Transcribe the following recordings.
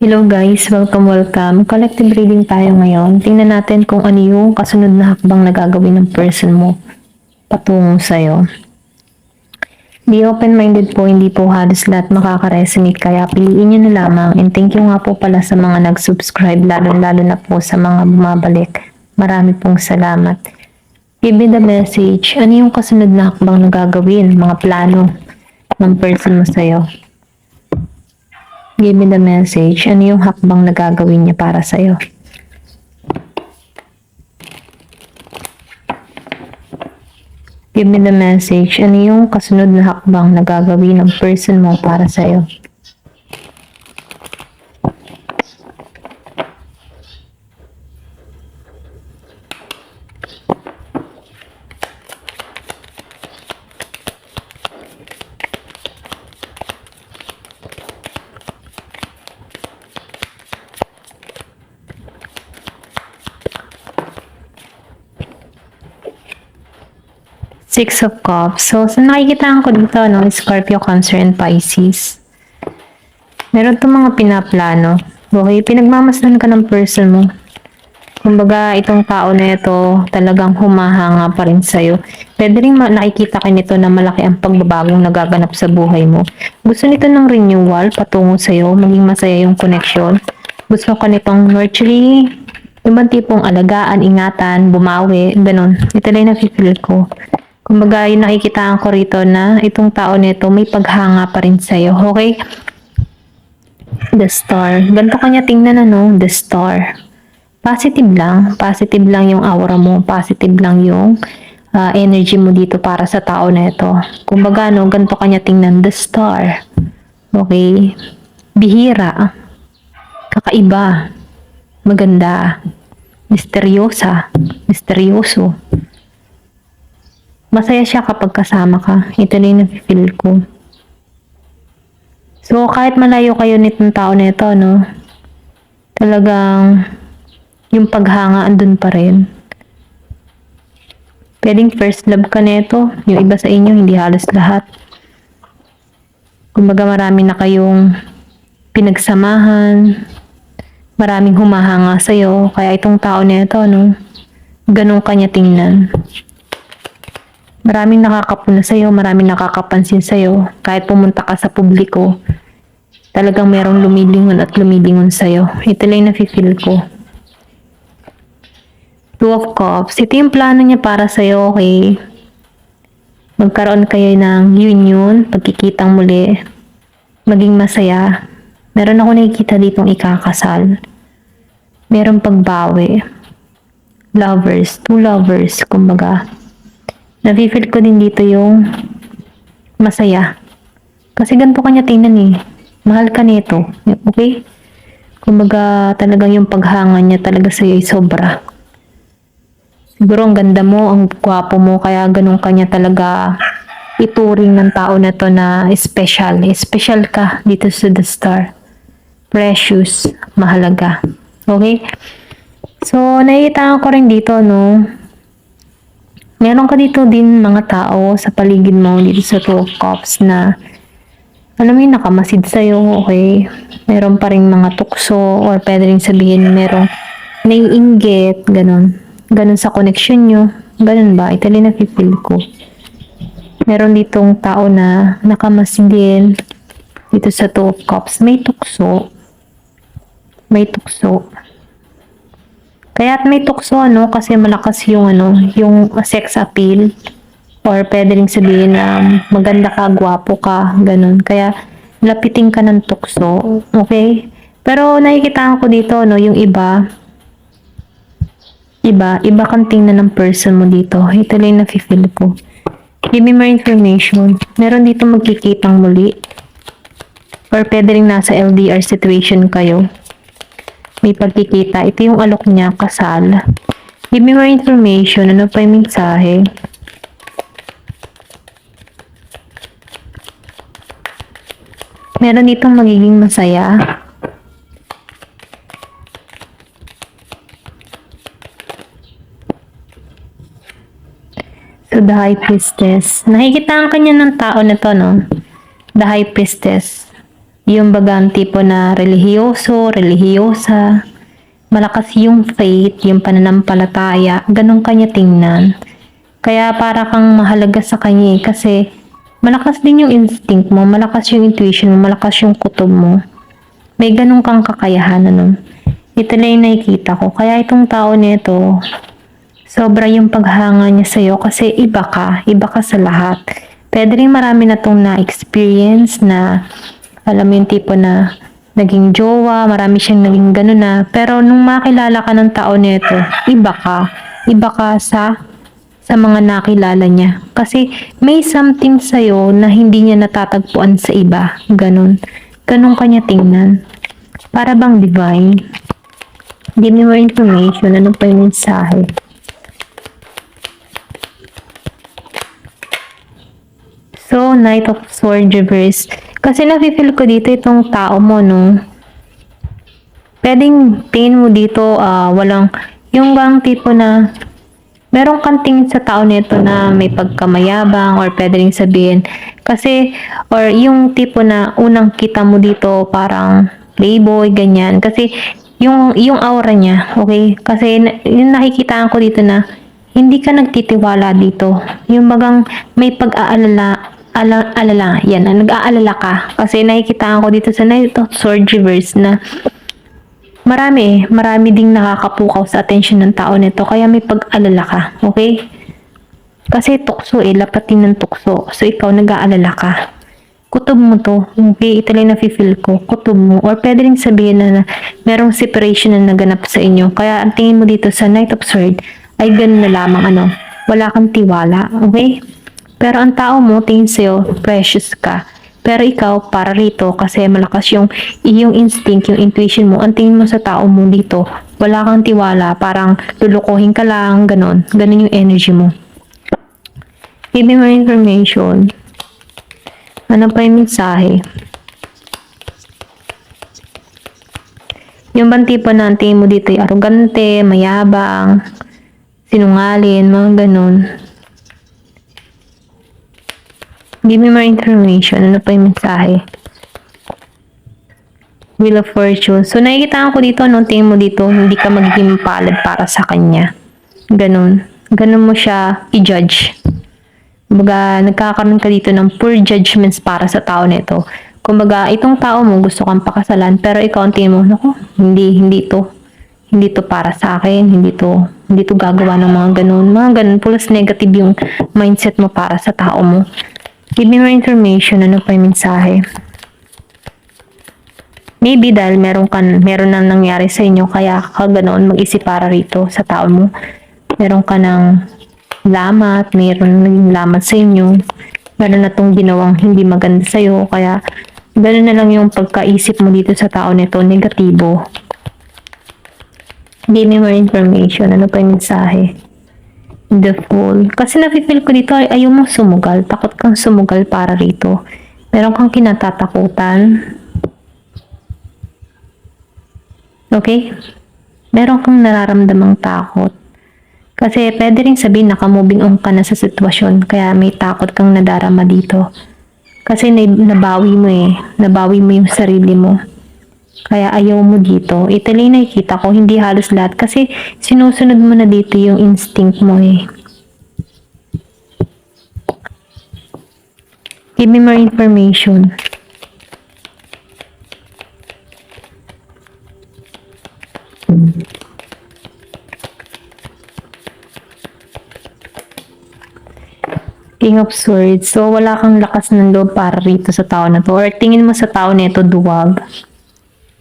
Hello guys, welcome. Collective reading tayo ngayon. Tingnan natin kung ano yung kasunod na hakbang na gagawin ng person mo patungo sa'yo. Be open-minded po, hindi po halos lahat makaka-resonate kaya piliin nyo na lamang. And thank you nga po pala sa mga nag-subscribe, lalo na po sa mga bumabalik. Marami pong salamat. Give me the message. Ano yung kasunod na hakbang na gagawin? Mga plano ng person mo sa'yo. Give me the message. Ano yung hakbang na gagawin niya para sa'yo? Give me the message. Ano yung kasunod na hakbang na gagawin ng person mo para sa'yo? Six of Cups. So, sa nakikita ko dito, no, Scorpio, Cancer, and Pisces. Meron itong mga pinaplano. Okay, pinagmamasdan ka ng person mo. Kumbaga, itong tao na ito talagang humahanga pa rin sa'yo. Pwede rin nakikita ka nito na malaki ang pagbabagong nagaganap sa buhay mo. Gusto nito ng renewal patungo sa'yo, maging masaya yung connection. Gusto ka nitong nurturing, ibang tipong alagaan, ingatan, bumawi, ganun. Ito lang nafe-feel ko. Kumbaga, yung nakikitaan ko rito na itong tao nito may paghanga pa rin sa'yo. Okay? The Star. Ganito kanya tingnan The Star. Positive lang yung aura mo. Positive lang yung energy mo dito para sa tao na ito. Kumbaga, ganito kanya tingnan The Star. Okay? Bihira. Kakaiba. Maganda. Misteryoso. Masaya siya kapag kasama ka. Ito na yung nafe-feel ko. So, kahit malayo kayo nitong tao na ito, talagang yung paghanga andun pa rin. Pwedeng first love ka nito. Yung iba sa inyo, hindi halos lahat. Kumbaga marami na kayong pinagsamahan. Maraming humahanga sa'yo. Kaya itong tao na ito, ganun kanya tingnan. Maraming nakakapuna sa'yo, maraming nakakapansin sa'yo. Kahit pumunta ka sa publiko, talagang merong lumilingon sa'yo. Ito lang nafe-feel ko. Two of Cups. Ito yung plano niya para sa'yo, okay? Magkaroon kayo ng union, pagkikitang muli, maging masaya. Meron ako nakikita ditong ikakasal. Meron pagbawi. Lovers, two lovers, kumbaga. Nafe-feel ko din dito yung masaya. Kasi ganito kanya tingnan Mahal ka nito. Okay? Kumbaga talagang yung paghanga niya talaga sa'yo ay sobra. Siguro ang ganda mo, ang gwapo mo, kaya ganun kanya talaga ituring ng tao na to na special. Special ka dito sa The Star. Precious. Mahalaga. Okay? So, nakikita ko rin dito, meron ka dito din mga tao sa paligid mo dito sa Two of Cups na alam mo yung nakamasid sa'yo, okay? Meron pa rin mga tukso or pwede rin sabihin merong naiinggit, ganun. Ganun sa connection nyo. Ganun ba? Ito rin nafe-feel ko. Meron ditong tao na nakamasid din dito sa Two of Cups. May tukso. Kaya't may tukso, kasi malakas yung, yung sex appeal. Or pwede rin sabihin na maganda ka, gwapo ka, ganun. Kaya, lapitin ka ng tukso. Okay? Pero, nakikita ko dito, yung iba kang tingnan ng person mo dito. Ito lang yung nafe-feel ko. Give me more information. Meron dito magkikitang muli. Or pwede rin nasa LDR situation kayo. May pagkikita. Ito yung alok niya, kasal. Give me more information. Ano pa yung mensahe? Meron ditong magiging masaya. So, the High Priestess. Nakikita ang kanya ng tao na to, The High Priestess. Yung bagang tipo na relihiyoso, relihiyosa, malakas yung faith, yung pananampalataya, ganun kanya tingnan. Kaya para kang mahalaga sa kanya kasi malakas din yung instinct mo, malakas yung intuition mo, malakas yung kutob mo. May ganun kang kakayahan, ano. Ito na yung nakikita ko. Kaya itong tao nito, sobra yung paghanga niya sa'yo kasi iba ka sa lahat. Pwede rin marami na itong na-experience na, alam mo yung tipo na naging jowa, marami siyang naging gano'n na. Pero nung makilala ka ng tao nito, iba ka. Iba ka sa mga nakilala niya. Kasi may something sa'yo na hindi niya natatagpuan sa iba. Ganon. Ganon kanya tingnan. Para bang divine. Give me more information. Ano pa yung mensahe? So, Knight of Swords reverse. Kasi nafe-feel ko dito itong tao mo, no? Pwedeng tingin mo dito, walang, yung bang tipo na, meron kang tingin sa tao nito na may pagkamayabang or pwede rin sabihin, kasi, or yung tipo na unang kita mo dito parang playboy, ganyan. Kasi, yung aura niya, okay? Kasi, yung nakikitaan ko dito na, hindi ka nagtitiwala dito. Yung bagang may pag-aalala, yan, nag-aalala ka. Kasi nakikitaan ko dito sa Knight of Swords reverse na marami ding nakakapukaw sa atensyon ng tao nito, kaya may pag-alala ka, okay? Kasi tukso lapatin ng tukso. So, ikaw nag-aalala ka. Kutob mo to, okay? Ito lang nafe-feel ko, kutob mo. Or pwede rin sabihin na merong separation na naganap sa inyo. Kaya ang tingin mo dito sa Knight of Swords ay ganun na lamang, wala kang tiwala, okay? Pero ang tao mo, tingin sa'yo, precious ka. Pero ikaw, para rito, kasi malakas yung iyong instinct, yung intuition mo, ang tingin mo sa tao mo dito, wala kang tiwala, parang lulukohin ka lang, ganon. Ganon yung energy mo. Give me more information. Ano pa yung mensahe? Yung bang tipo na ang tingin mo dito ay arrogante, mayabang, sinungalin, mga ganon. Give me more information. Ano pa yung mensahe? Wheel of Fortune. So, nakikita ko dito, tingin mo dito, hindi ka magiging palad para sa kanya. Ganon. Ganon mo siya i-judge. Kumbaga, nagkakaroon ka dito ng poor judgments para sa tao nito. Kumbaga, itong tao mo, gusto kang pakasalan, pero ikaw ang tingin mo, naku, hindi to para sa akin, hindi to gagawa ng mga ganon. Mga ganon, plus negative yung mindset mo para sa tao mo. Give me more information. Ano pa yung mensahe? Maybe dahil meron nang nangyari sa inyo, kaya ka ganoon mag-isip para rito sa tao mo. Meron ka ng lamat, meron naging lamat sa inyo. Meron na tong ginawang hindi maganda sa'yo, kaya ganoon na lang yung pagkaisip mo dito sa tao nito, negatibo. Give me more information. Ano pa yung mensahe? The Fool. Kasi nafe-feel ko dito ay ayaw mo sumugal. Takot kang sumugal para rito. Meron kang kinatatakutan. Okay? Meron kang nararamdamang takot. Kasi pwede rin sabihin naka-moving on ka na sa sitwasyon. Kaya may takot kang nadarama dito. Kasi nabawi mo Nabawi mo yung sarili mo. Kaya ayaw mo dito. Ito lang nakikita ko, hindi halos lahat. Kasi sinusunod mo na dito yung instinct mo . Give me more information. King of Swords. So, wala kang lakas ng loob para rito sa tao na to. Or tingin mo sa tao na ito, duwag.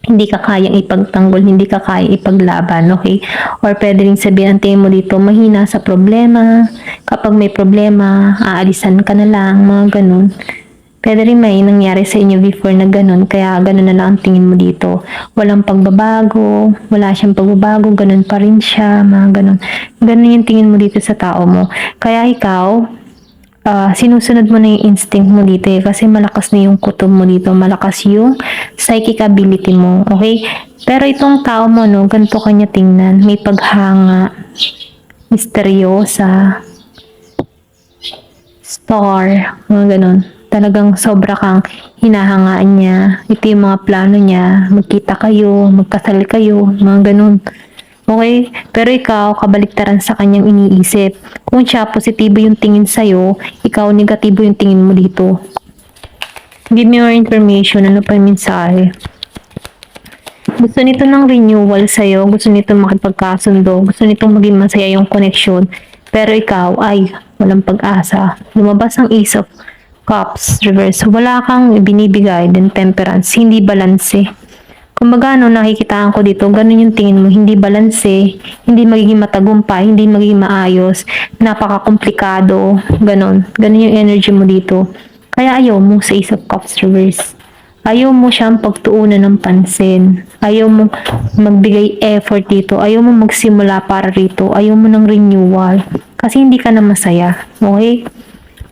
Hindi ka kayang ipagtanggol, hindi ka kayang ipaglaban, okay? Or pwede rin sabihin, ang tingin mo dito, mahina sa problema. Kapag may problema, aalisan ka na lang, mga ganun. Pwede rin may nangyari sa inyo before na ganun, kaya ganun na lang ang tingin mo dito. Walang pagbabago, wala siyang pagbabago, ganun pa rin siya, mga ganun. Ganun yung tingin mo dito sa tao mo. Kaya ikaw, sinusunod mo na yung instinct mo dito kasi malakas na yung kutob mo dito, malakas yung psychic ability mo, okay? Pero itong tao mo, ganito kanya tingnan, may paghanga, misteryosa, star, mga ganun. Talagang sobra kang hinahangaan niya. Ito yung mga plano niya. Magkita kayo, magkasal kayo, mga ganun. Okay? Pero ikaw, kabaliktaran sa kanyang iniisip. Kung siya positibo yung tingin sa'yo, ikaw negatibo yung tingin mo dito. Give me more information. Ano pa yung mensahe? Gusto nito ng renewal sa'yo. Gusto nito makipagkasundo. Gusto nito maging masaya yung connection. Pero ikaw ay walang pag-asa. Lumabas ang Ace of Cups reverse. Wala kang binibigay. Then temperance. Hindi balanse. Kumbaga, nakikitaan ko dito, ganun yung tingin mo, hindi balanse, hindi magiging matagumpay, hindi magiging maayos, napaka-komplikado, ganun. Ganun yung energy mo dito. Kaya ayaw mo sa Ace of Cups reverse. Ayaw mo siyang pagtuunan ng pansin. Ayaw mo magbigay effort dito. Ayaw mo magsimula para rito. Ayaw mo ng renewal. Kasi hindi ka na masaya. Okay?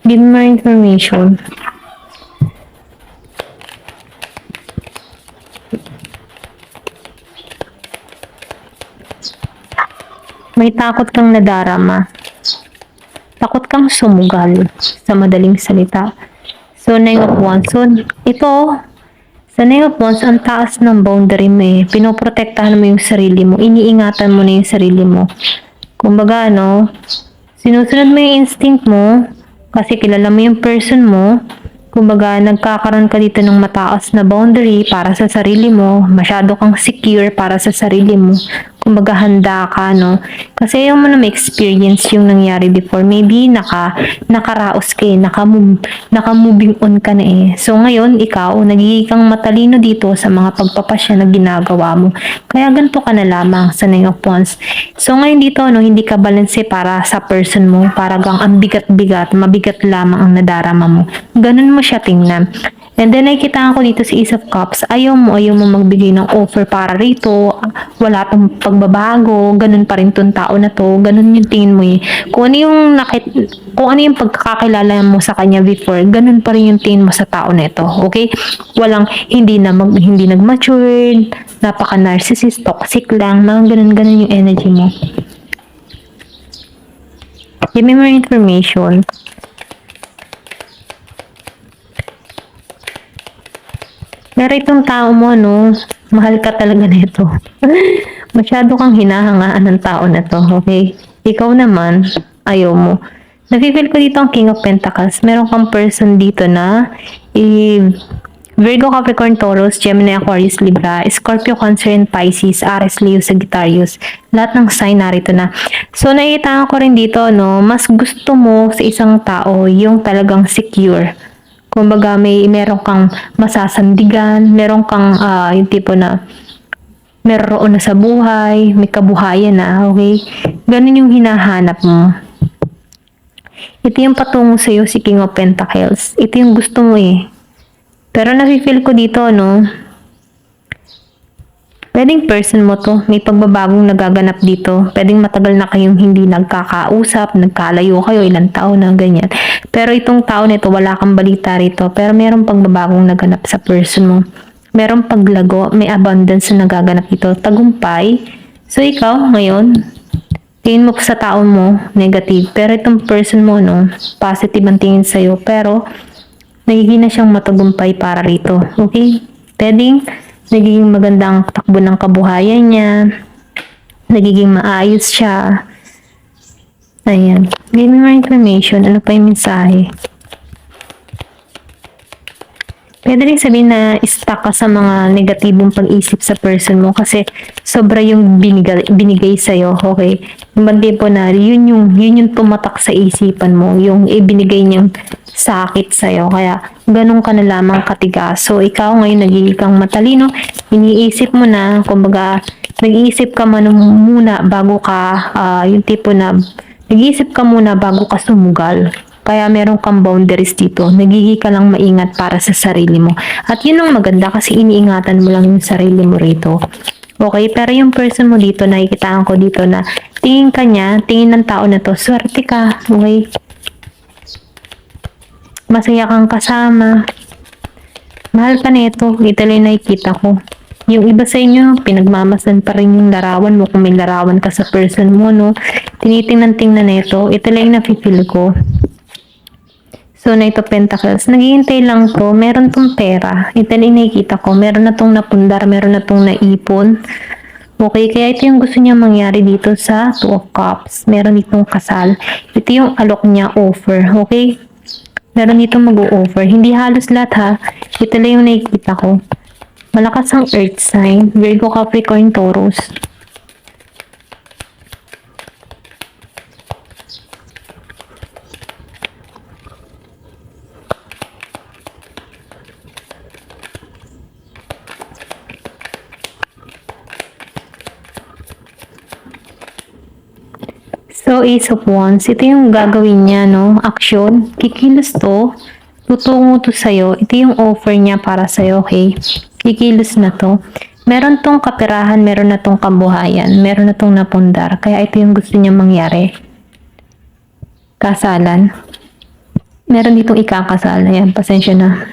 Give me more information. May takot kang nadarama. Takot kang sumugal sa madaling salita. So, Nine of Wands. So, ito, sa Nine of Wands, ang taas ng boundary mo eh. Pinoprotektahan mo yung sarili mo. Iniingatan mo na yung sarili mo. Kumbaga, sinusunod mo yung instinct mo kasi kilala mo yung person mo. Kumbaga, nagkakaroon ka dito ng mataas na boundary para sa sarili mo. Masyado kang secure para sa sarili mo. Kumbaga, handa ka, Kasi ayaw mo na may experience yung nangyari before. Maybe nakaraos ka eh, naka-moving on ka na eh. So, ngayon, ikaw, nagiging kang matalino dito sa mga pagpapasya na ginagawa mo. Kaya ganito ka na lamang sa Nine of Wands. So, ngayon dito, hindi ka balanse para sa person mo. Parang ang bigat-bigat, mabigat lamang ang nadarama mo. Ganun mo siya tingnan. And then, nakikita ko dito sa Ace of Cups, ayaw mo magbigay ng offer para rito, wala tong pagbabago, ganun pa rin tong tao na to, ganun yung tingin mo eh. Kung ano yung pagkakakilala mo sa kanya before, ganun pa rin yung tingin mo sa tao na ito, okay? Hindi nag-matured, napaka-narcissist, toxic lang, mga ganun yung energy mo. Give me more information. Pero itong tao mo, mahal ka talaga nito. Masyado kang hinahangaan ng tao na to, okay? Ikaw naman, ayaw mo. Nafe-feel ko dito ang King of Pentacles. Meron kang person dito na Virgo, Capricorn, Taurus, Gemini, Aquarius, Libra, Scorpio, Cancer, and Pisces, Aries, Leo, Sagittarius. Lahat ng sign narito na. So, nakikita ko rin dito, mas gusto mo sa isang tao yung talagang secure. Kumbaga, meron kang masasandigan, meron kang yung tipo na meron na sa buhay, may kabuhayan na, okay? Ganun yung hinahanap mo. Ito yung patungo sa'yo, si King of Pentacles. Ito yung gusto mo eh. Pero nafe-feel ko dito, pwedeng person mo to, may pagbabagong nagaganap dito. Pwedeng matagal na kayong hindi nagkakausap, nagkalayo kayo, ilang taon na, ganyan. Pero itong tao nito, wala kang balita rito. Pero merong pagbabagong naganap sa person mo. Merong paglago, may abundance na nagaganap dito. Tagumpay. So ikaw, ngayon, tingin mo sa tao mo, negative. Pero itong person mo, positive ang tingin sa'yo. Pero, nagiging na siyang matagumpay para rito. Okay? Pwedeng, nagiging magandang takbo ng kabuhayan niya, nagiging maayos siya. Ayan. Give me more information. Ano pa yung mensahe? Pwede rin sabihin na stuck ka sa mga negatibong pag-isip sa person mo kasi sobra yung binigay sa'yo, okay? Yung tipo na yun yung tumatak sa isipan mo, yung ibinigay niyang sakit sa'yo. Kaya ganun ka na lamang katigas. So ikaw ngayon nagiging kang matalino, iniisip mo na, kumbaga nag-iisip ka muna bago ka, yung tipo na nag-iisip ka muna bago ka sumugal. Kaya meron kang boundaries dito. Nagiging ka lang maingat para sa sarili mo. At yun ang maganda kasi iniingatan mo lang yung sarili mo rito. Okay? Pero yung person mo dito, nakikitaan ko dito na tingin ka niya, tingin ng tao na to, swerte ka. Okay? Masaya kang kasama. Mahal ka nito. Ito lang nakikita ko. Yung iba sa inyo, pinagmamasan pa rin yung larawan mo kung may larawan ka sa person mo, Tinitingnan-tingnan nito. Ito lang yung nafe-feel ko. So, So, Knight of Pentacles. Naghihintay lang to. Meron tong pera. Ito na yung nakikita ko. Meron na tong napundar. Meron na tong naipon. Okay, kaya ito yung gusto niya mangyari dito sa Two of Cups. Meron ditong kasal. Ito yung alok niya, offer. Okay? Meron dito mag-o-offer. Hindi halos lahat ha. Ito lang yung nakikita ko. Malakas ang earth sign. Virgo, Capricorn, Taurus. So, Ace of Wands, ito yung gagawin niya, no? Action. Kikilos to. Tutungo to sa'yo. Ito yung offer niya para sa'yo, okay? Kikilos na to. Meron tong kapirahan, meron na tong kabuhayan, meron na tong napundar. Kaya ito yung gusto niya mangyari. Kasalan. Meron ditong ikakasal. Ayan, pasensya na.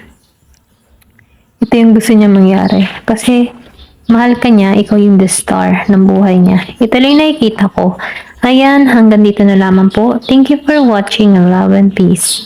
Ito yung gusto niya mangyari. Kasi, mahal ka niya, ikaw yung the star ng buhay niya. Ito lang yung nakikita ko. Ayan, hanggang dito na lamang po. Thank you for watching. Love and peace.